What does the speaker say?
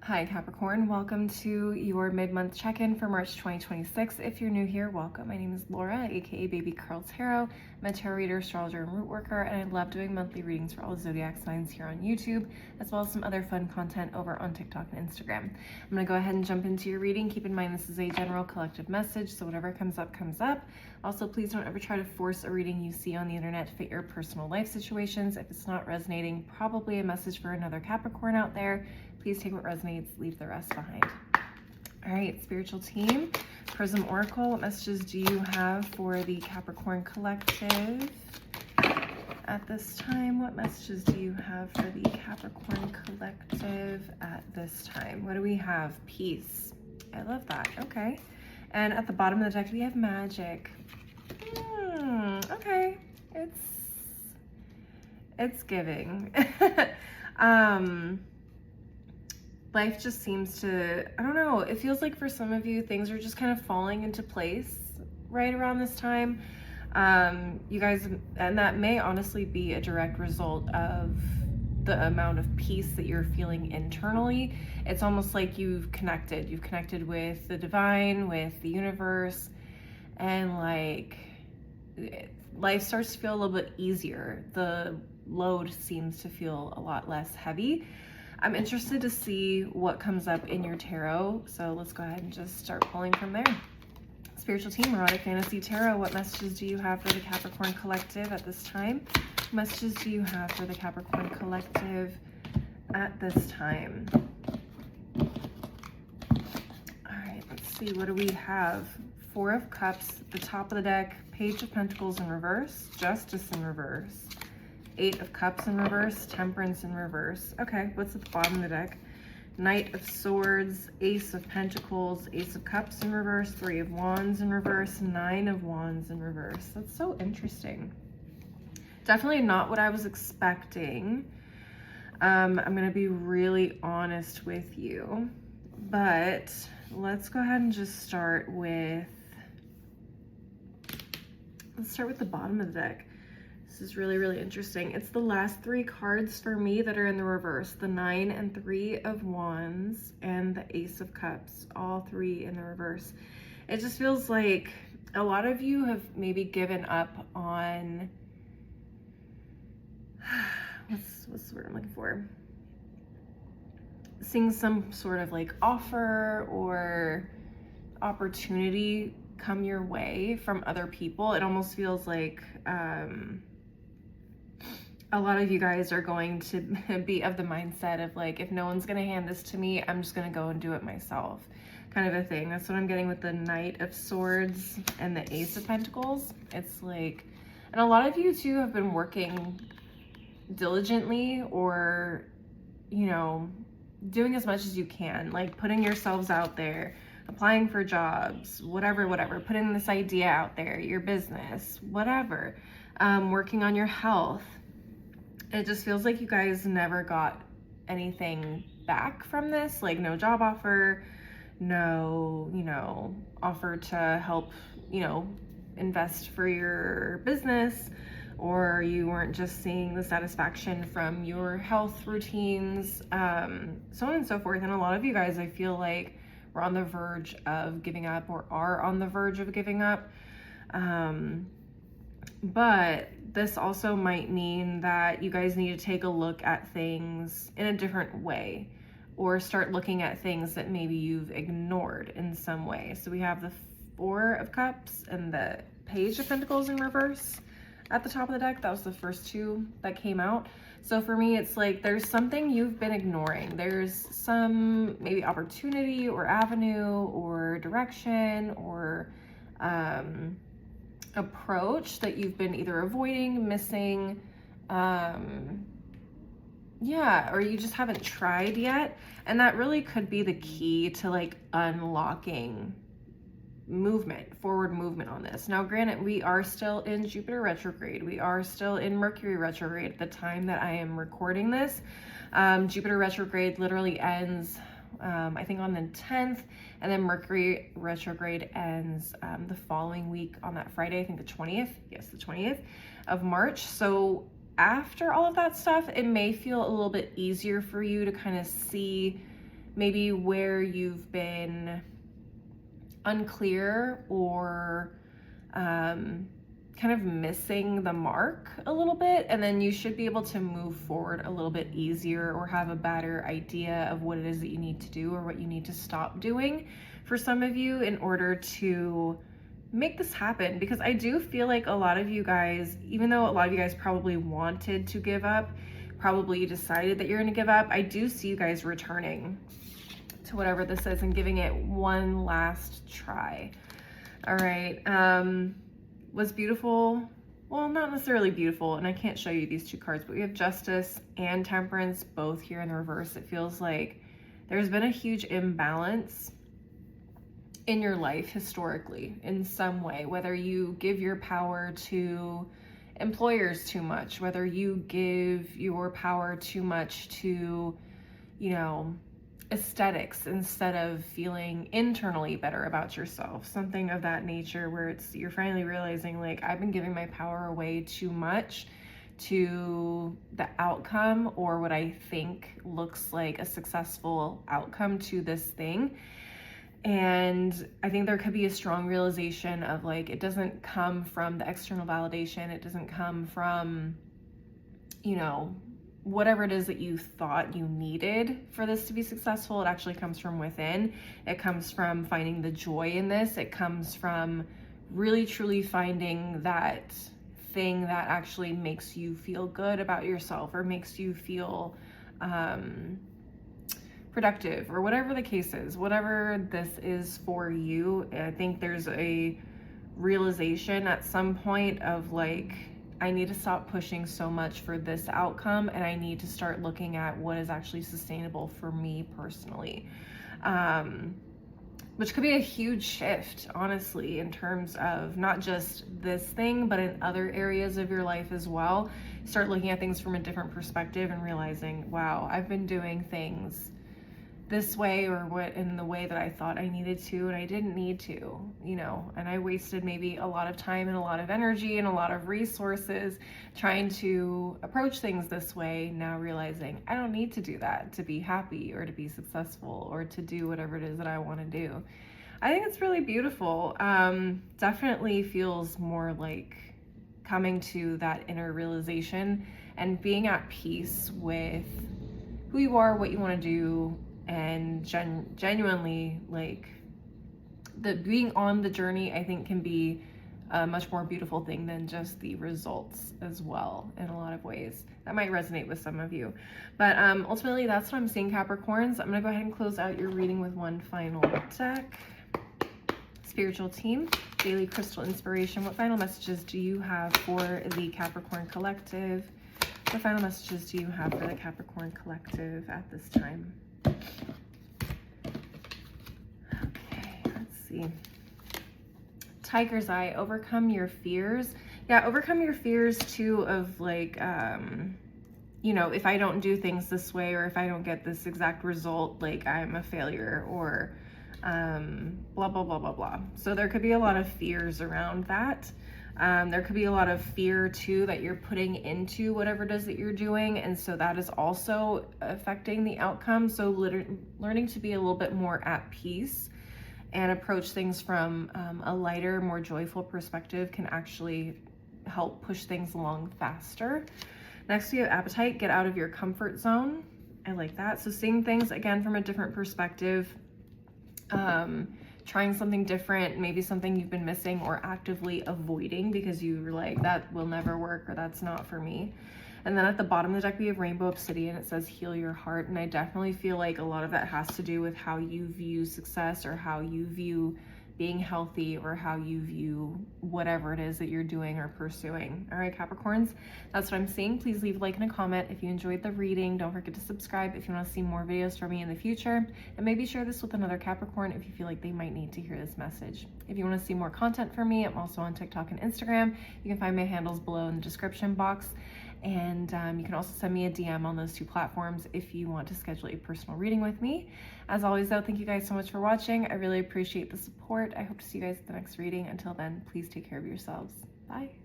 Hi Capricorn, welcome to your mid-month check-in for March 2026. If you're new here, welcome. My name is Laura, aka Baby Curl Tarot. I'm a tarot reader, astrologer, and root worker, and I love doing monthly readings for all the zodiac signs here on YouTube, as well as some other fun content over on TikTok and Instagram. I'm gonna go ahead and jump into your reading. Keep in mind this is a general collective message, so whatever comes up, comes up. Also, please don't ever try to force a reading you see on the internet to fit your personal life situations. If it's not resonating, probably a message for another Capricorn out there. Please take what resonates, leave the rest behind. All right, spiritual team, Prism Oracle, what messages do you have for the Capricorn collective at this time? What messages do you have for the Capricorn collective at this time? What do we have? Peace. I love that. Okay. And at the bottom of the deck, we have magic. Okay. It's giving. Life just seems to, I don't know, it feels like for some of you, things are just kind of falling into place right around this time. You guys, and that may honestly be a direct result of the amount of peace that you're feeling internally. It's almost like you've connected with the divine, with the universe, and like life starts to feel a little bit easier. The load seems to feel a lot less heavy. I'm interested to see what comes up in your tarot, so let's go ahead and just start pulling from there. Spiritual team, Erotic Fantasy Tarot, what messages do you have for the Capricorn collective at this time? What messages do you have for the Capricorn collective at this time? All right, let's see, what do we have? Four of Cups, the top of the deck, Page of Pentacles in reverse, Justice in reverse, Eight of Cups in reverse, Temperance in reverse. Okay, what's at the bottom of the deck? Knight of Swords, Ace of Pentacles, Ace of Cups in reverse, Three of Wands in reverse, Nine of Wands in reverse. That's so interesting. Definitely not what I was expecting. I'm going to be really honest with you, but let's go ahead and just start with, the bottom of the deck. This is really, really interesting. It's the last three cards for me that are in the reverse. The Nine and Three of Wands and the Ace of Cups, all three in the reverse. It just feels like a lot of you have maybe given up on, what's the word I'm looking for? Seeing some sort of like offer or opportunity come your way from other people. It almost feels like, a lot of you guys are going to be of the mindset of like, if no one's going to hand this to me, I'm just going to go and do it myself, kind of a thing. That's what I'm getting with the Knight of Swords and the Ace of Pentacles. It's like, and a lot of you too have been working diligently or, you know, doing as much as you can, like putting yourselves out there, applying for jobs, whatever, putting this idea out there, your business, whatever, working on your health. It just feels like you guys never got anything back from this, like no job offer, no, you know, offer to help, you know, invest for your business, or you weren't just seeing the satisfaction from your health routines, so on and so forth. And a lot of you guys, I feel like, we're on the verge of giving up or are on the verge of giving up. But this also might mean that you guys need to take a look at things in a different way or start looking at things that maybe you've ignored in some way. So we have the Four of Cups and the Page of Pentacles in reverse at the top of the deck. That was the first two that came out. So for me, it's like there's something you've been ignoring. There's some maybe opportunity or avenue or direction or approach that you've been either avoiding, missing, yeah, or you just haven't tried yet. And that really could be the key to like unlocking forward movement on this. Now, granted, we are still in Jupiter retrograde. We are still in Mercury retrograde at the time that I am recording this. Jupiter retrograde literally ends, I think on the 10th, and then Mercury retrograde ends the following week on that Friday, I think the 20th. Yes, the 20th of March. So after all of that stuff, it may feel a little bit easier for you to kind of see maybe where you've been unclear or kind of missing the mark a little bit, and then you should be able to move forward a little bit easier or have a better idea of what it is that you need to do or what you need to stop doing for some of you in order to make this happen. Because I do feel like a lot of you guys, even though a lot of you guys probably wanted to give up, probably decided that you're going to give up, I do see you guys returning to whatever this is and giving it one last try. All right. Was beautiful. Well, not necessarily beautiful, and I can't show you these two cards, but we have Justice and Temperance both here in the reverse. It feels like there's been a huge imbalance in your life historically in some way, whether you give your power to employers too much, whether you give your power too much to, you know, aesthetics instead of feeling internally better about yourself, something of that nature, where you're finally realizing, like, I've been giving my power away too much to the outcome or what I think looks like a successful outcome to this thing. And I think there could be a strong realization of, like, it doesn't come from the external validation, it doesn't come from, you know, whatever it is that you thought you needed for this to be successful. It actually comes from within. It comes from finding the joy in this. It comes from really truly finding that thing that actually makes you feel good about yourself or makes you feel productive, or whatever the case is, whatever this is for you. I think there's a realization at some point of, like, I need to stop pushing so much for this outcome, and I need to start looking at what is actually sustainable for me personally. Which could be a huge shift, honestly, in terms of not just this thing, but in other areas of your life as well. Start looking at things from a different perspective and realizing, wow, I've been doing things this way or what in the way that I thought I needed to, and I didn't need to, you know, and I wasted maybe a lot of time and a lot of energy and a lot of resources trying to approach things this way, now realizing I don't need to do that to be happy or to be successful or to do whatever it is that I want to do. I think it's really beautiful. Definitely feels more like coming to that inner realization and being at peace with who you are, what you want to do, and genuinely, like, the being on the journey, I think, can be a much more beautiful thing than just the results as well, in a lot of ways. That might resonate with some of you, but ultimately that's what I'm seeing, Capricorns. I'm gonna go ahead and close out your reading with one final deck. Spiritual team, daily crystal inspiration. What final messages do you have for the Capricorn collective? What final messages do you have for the Capricorn collective at this time? Okay, let's see. Tiger's Eye, overcome your fears. Yeah, overcome your fears too of, like, you know, if I don't do things this way, or if I don't get this exact result, like, I'm a failure, or blah, blah, blah, blah, blah. So there could be a lot of fears around that. There could be a lot of fear too that you're putting into whatever it is that you're doing, and so that is also affecting the outcome. So learning to be a little bit more at peace and approach things from a lighter, more joyful perspective can actually help push things along faster. Next, we have Appetite, get out of your comfort zone. I like that. So seeing things again from a different perspective, trying something different, maybe something you've been missing or actively avoiding because you're like, that will never work, or that's not for me. And then at the bottom of the deck, we have Rainbow Obsidian. It says heal your heart. And I definitely feel like a lot of that has to do with how you view success, or how you view being healthy, or how you view whatever it is that you're doing or pursuing. All right, Capricorns, that's what I'm seeing. Please leave a like and a comment if you enjoyed the reading. Don't forget to subscribe if you want to see more videos from me in the future, and maybe share this with another Capricorn if you feel like they might need to hear this message. If you want to see more content from me, I'm also on TikTok and Instagram. You can find my handles below in the description box. And you can also send me a DM on those two platforms if you want to schedule a personal reading with me. As always, though, thank you guys so much for watching. I really appreciate the support. I hope to see you guys at the next reading. Until then, please take care of yourselves. Bye.